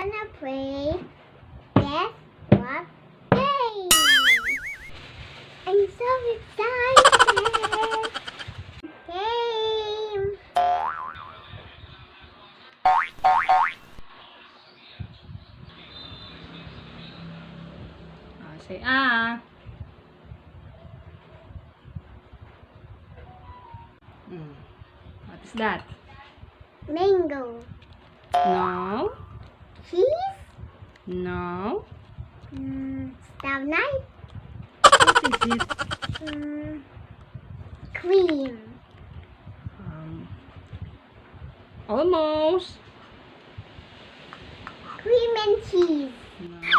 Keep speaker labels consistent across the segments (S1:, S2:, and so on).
S1: gonna play Guess What Game. I'm so excited. Game.
S2: Say ah. What is that?
S1: Mango.
S2: No.
S1: Cheese.
S2: No.
S1: Star Night.
S2: What is it?
S1: Cream.
S2: Almost.
S1: Cream and cheese.
S2: No.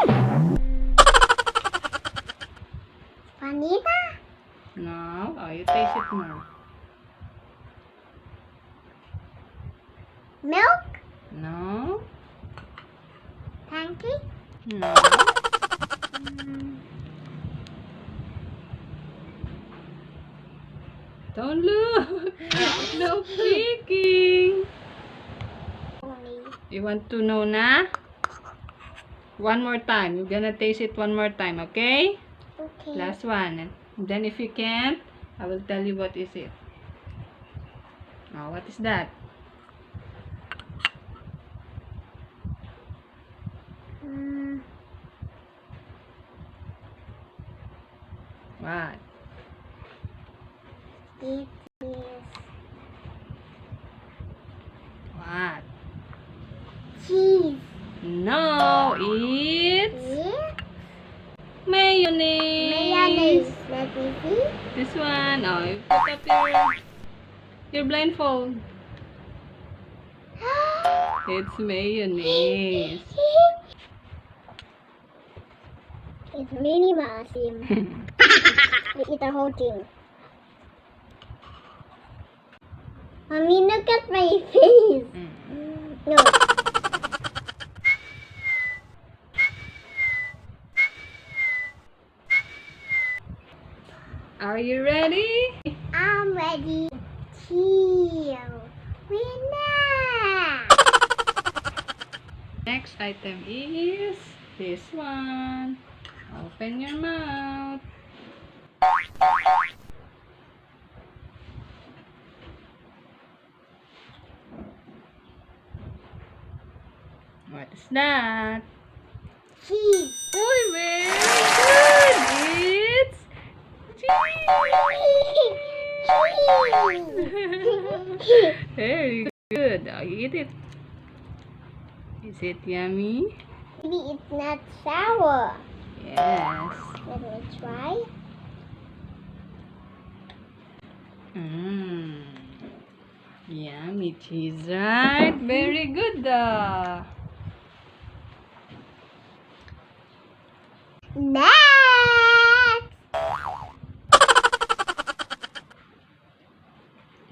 S1: Vanilla.
S2: No. Oh, you taste it more.
S1: Milk.
S2: No.
S1: Pancake.
S2: No. Don't look. No peeking. You want to know na? One more time. You're gonna taste it one more time, okay?
S1: Okay.
S2: Last one. And then if you can't, I will tell you what is it. Oh, what is that? What?
S1: It is
S2: What?
S1: cheese.
S2: No, it's
S1: It's
S2: mayonnaise.
S1: mayonnaise. Let me see.
S2: This one. Oh, you put up your blindfold. It's mayonnaise.
S1: It's really massive. We eat the whole thing. Mommy, look at my face. No.
S2: Are you ready?
S1: I'm ready. Chill. Winner.
S2: Next item is this one. Open your mouth. What is that?
S1: Cheese.
S2: Oh, very good. It's cheese. Very good. Oh, you eat it. Is it yummy?
S1: Maybe it's not sour.
S2: Yes.
S1: Let me try.
S2: Yummy cheese, right? Very good.
S1: Next.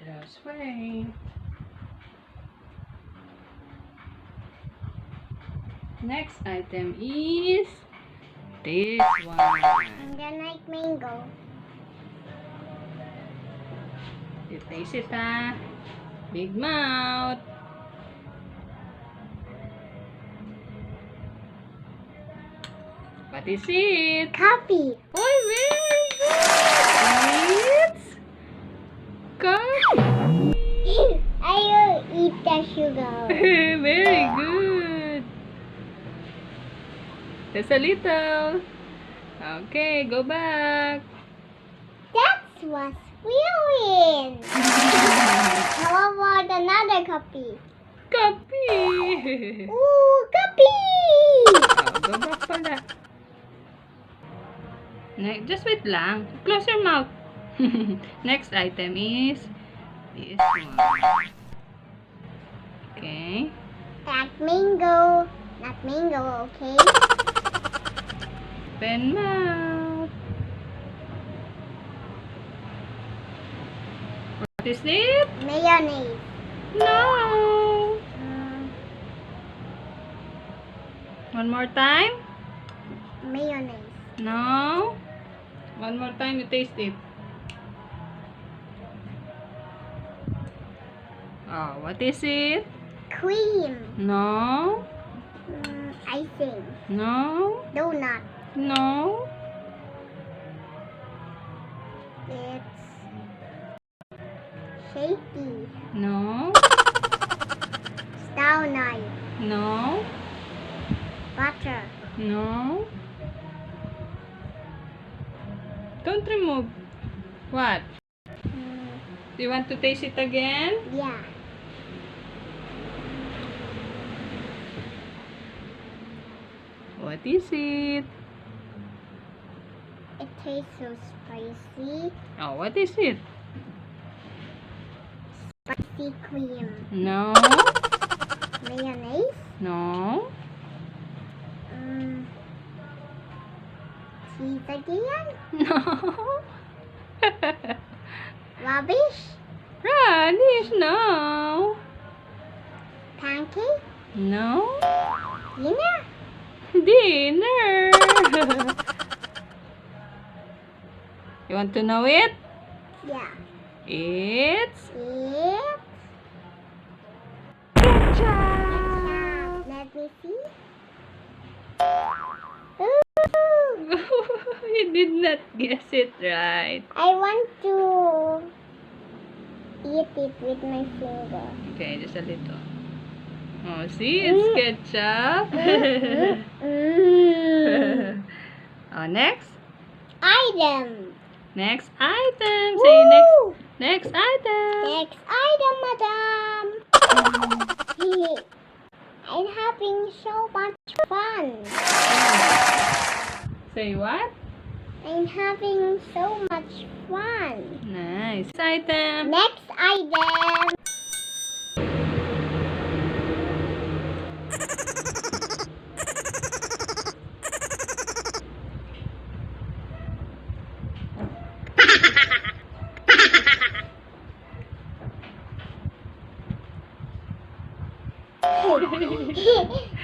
S2: Just wait. Next item is this one.
S1: I'm gonna like mango.
S2: You taste it, ha? Big mouth. What is it?
S1: Coffee.
S2: Oh, very good. It's coffee.
S1: I will eat the sugar.
S2: Very good. Just a little. Okay, go back.
S1: That was win. How about another coffee?
S2: Coffee.
S1: Ooh, coffee!
S2: Oh, go back pala. Just wait lang. Close your mouth. Next item is this one. Okay.
S1: Not mango. Not mango, okay?
S2: Open mouth. What is it?
S1: Mayonnaise.
S2: No. One more time.
S1: Mayonnaise.
S2: No. One more time, you taste it. Oh, what is it?
S1: Cream.
S2: No.
S1: Icing.
S2: No.
S1: Donut.
S2: No.
S1: It's shaky.
S2: No.
S1: Star knife.
S2: No.
S1: Butter.
S2: No. Don't remove. What? Do you want to taste it again?
S1: Yeah.
S2: What is it?
S1: It tastes so spicy.
S2: Oh, what is it?
S1: Spicy cream.
S2: No.
S1: Mayonnaise.
S2: No.
S1: Cheese again.
S2: No.
S1: Rubbish.
S2: Radish, no.
S1: Pancake.
S2: No.
S1: Dinner.
S2: Dinner. You want to know it?
S1: Yeah.
S2: It's
S1: It's
S2: ketchup.
S1: Let me see. Ooh.
S2: You did not guess it right.
S1: I want to eat it with my finger.
S2: Okay, just a little. Oh, see? It's ketchup. Oh, next.
S1: Item.
S2: Next item. Say next.
S1: Woo!
S2: Next item.
S1: Next item, madam. I'm having so much fun.
S2: Say what?
S1: I'm having so much fun.
S2: Nice. Next item.
S1: Next item.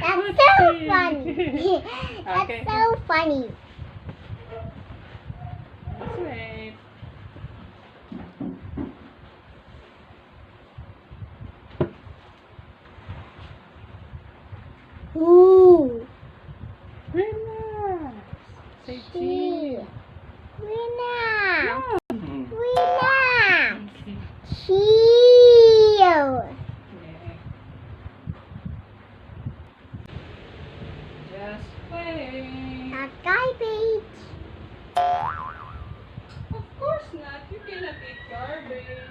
S1: That's so funny. That's
S2: Okay.
S1: so funny.
S2: Let's wait.
S1: Ooh.
S2: Relax. Say
S1: See.
S2: cheese.
S1: Relax.
S2: Mm.
S1: Relax.
S2: Okay.
S1: Chill.
S2: Yeah. Just wait.
S1: A garbage.
S2: Of course not. You cannot eat garbage.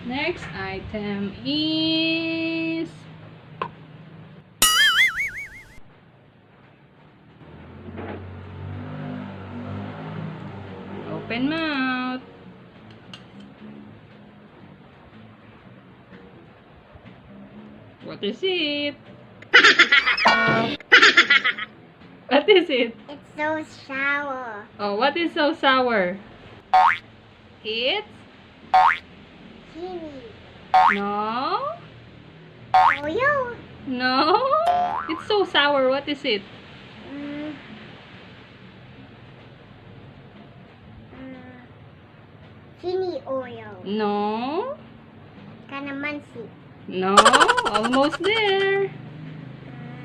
S2: Next item is open mouth. What is it? What is it?
S1: It's so sour.
S2: Oh, what is so sour? It's
S1: Chili.
S2: no.
S1: Oil.
S2: No. It's so sour. What is it?
S1: Mm. Chili oil.
S2: No.
S1: Calamansi.
S2: No. Almost there.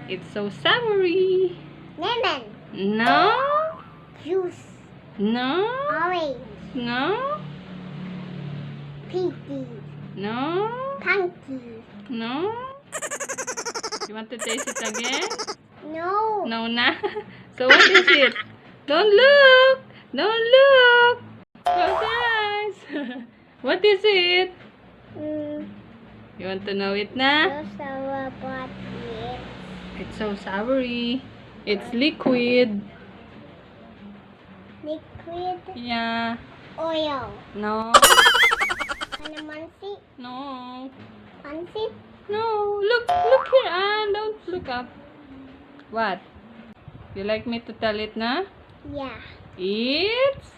S2: It's so soury.
S1: Lemon.
S2: No.
S1: Juice.
S2: No.
S1: Orange.
S2: No.
S1: Pinky.
S2: No.
S1: Punky.
S2: No. You want to taste it again?
S1: No.
S2: No na. So what is it? Don't look. Don't look. Close your eyes. What is it? You want to know it na?
S1: So sour, but
S2: It's so soury. It's liquid.
S1: liquid
S2: Yeah.
S1: oil.
S2: No.
S1: Calamansi.
S2: No.
S1: Pansit.
S2: No. Look here. Ah, don't look up. What? You like me to tell it na?
S1: Yeah.
S2: It's...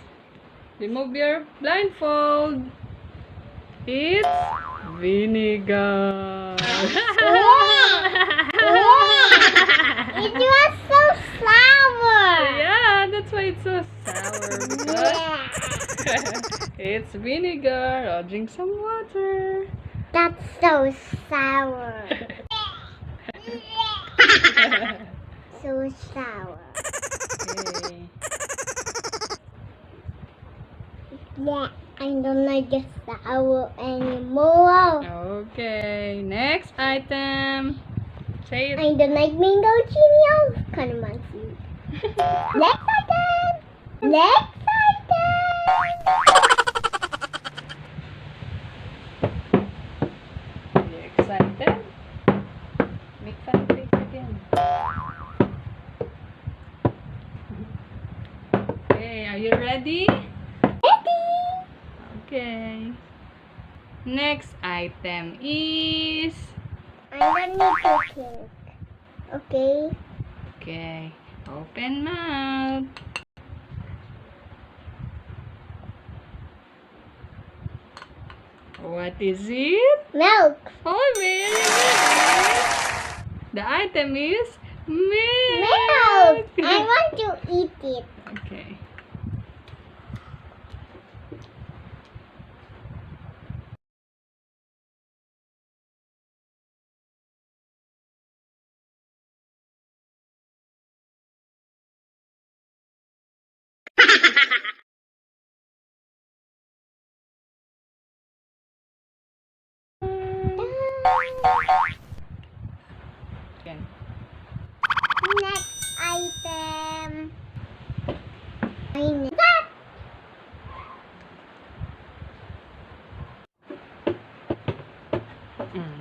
S2: Remove your blindfold. It's vinegar.
S1: It was so sour.
S2: It's vinegar. Oh, drink some water.
S1: That's so sour. So sour.
S2: Okay.
S1: Yeah, I don't like the sour anymore.
S2: Okay. Next item. Say it.
S1: I don't like mango chili of calamansi. Next item. Next item.
S2: Are you excited? Make fun face again. Okay, are you ready?
S1: Ready?
S2: Okay. Next item is...
S1: I don't need to think. Okay.
S2: Okay. Open mouth. What is it?
S1: Milk.
S2: Oh, very good. The item is milk.
S1: Milk. I want to eat it.
S2: Okay. Again.
S1: Next item.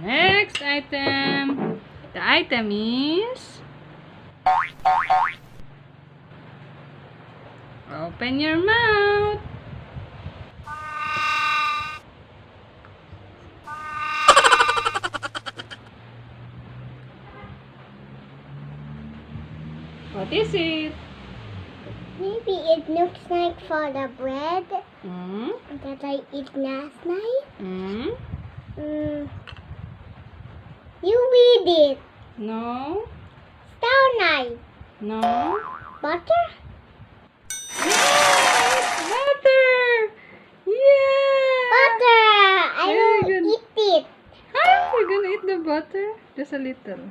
S2: Next item. The item is... Open your mouth. What is it?
S1: Maybe it looks like for the bread
S2: Hmm?
S1: that I eat last night.
S2: Hmm?
S1: You read it.
S2: No?
S1: Star Night.
S2: No?
S1: Butter?
S2: Yes! Butter! Yeah!
S1: Butter! I
S2: Very
S1: will
S2: good.
S1: eat it.
S2: Ah, we're gonna eat the butter? Just a little.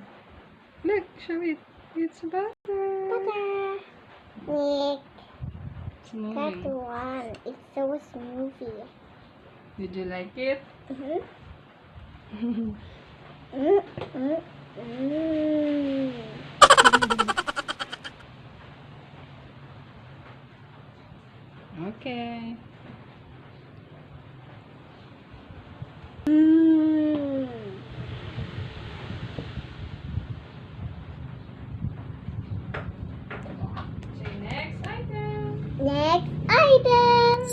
S2: Look, show it. It's butter.
S1: Butter. Nick,
S2: It's
S1: that
S2: moving.
S1: one. It's so smoothie.
S2: Did you like it?
S1: Mm-hmm. Mm.
S2: Okay.
S1: Mm.
S2: Say next item.
S1: Next item.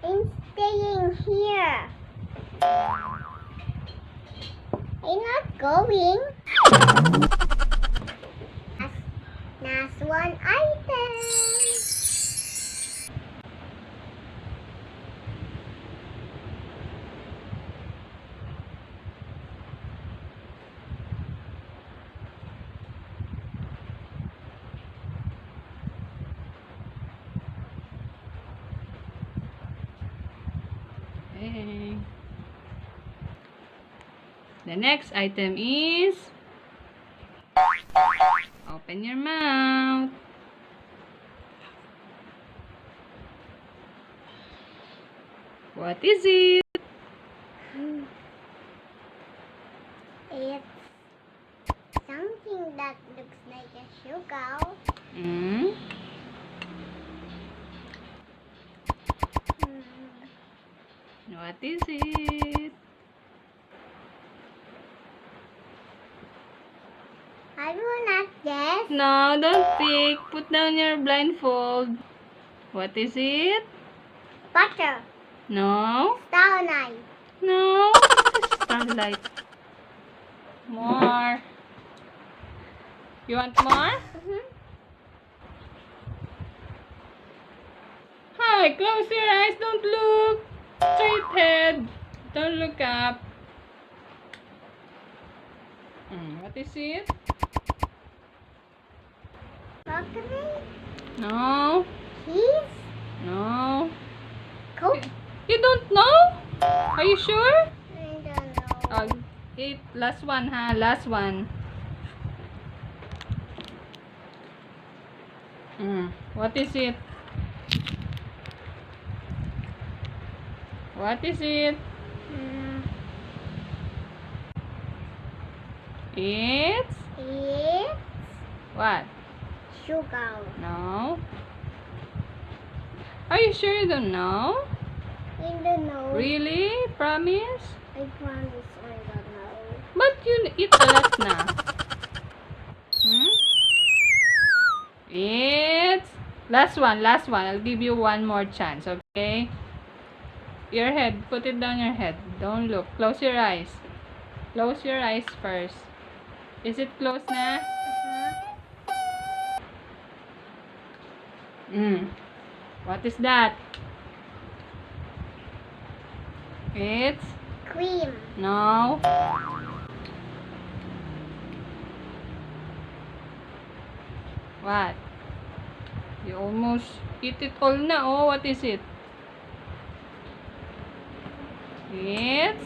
S1: I'm staying here. I'm not going. Last one item.
S2: Okay. The next item is... Open your mouth. What is it?
S1: It's something that looks like a sugar.
S2: Hmm? What is it?
S1: I will not guess.
S2: No, don't pick. Put down your blindfold. What is it?
S1: Butter.
S2: No?
S1: Starlight.
S2: No? Starlight. More. You want more? eye. Close your eyes. Don't look. Straight head. Don't look up. What is it?
S1: Chocolate?
S2: No.
S1: Cheese?
S2: No.
S1: Coke?
S2: You don't know? Are you sure?
S1: I don't know.
S2: Eat. Last one, ha? Last one. What is it? What is it? It's
S1: It's
S2: what?
S1: sugar.
S2: No. Are you sure you don't know?
S1: I don't know.
S2: Really? Promise?
S1: I promise I don't know.
S2: But you eat the last na. It's last one, last one. I'll give you one more chance, okay? Your head, put it down your head. Don't look. Close your eyes. Close your eyes first. Is it closed na? What is that? It's
S1: Cream.
S2: no. What? You almost eat it all na. Oh, what is it? It's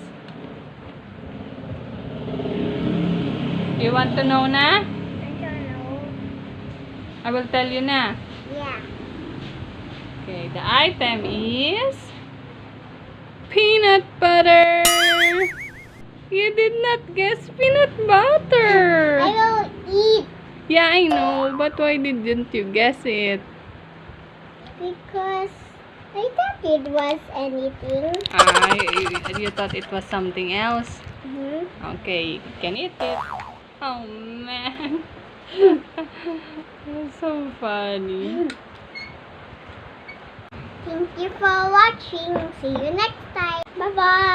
S2: you want to know na?
S1: I don't know.
S2: I will tell you na.
S1: Yeah.
S2: Okay, the item is peanut butter. You did not guess peanut butter.
S1: I will eat
S2: Yeah, I know, but why didn't you guess it?
S1: because I thought it was anything.
S2: You thought it was something else. Okay, you can eat it. Oh man. That's so funny.
S1: Thank you for watching. See you next time. Bye-bye.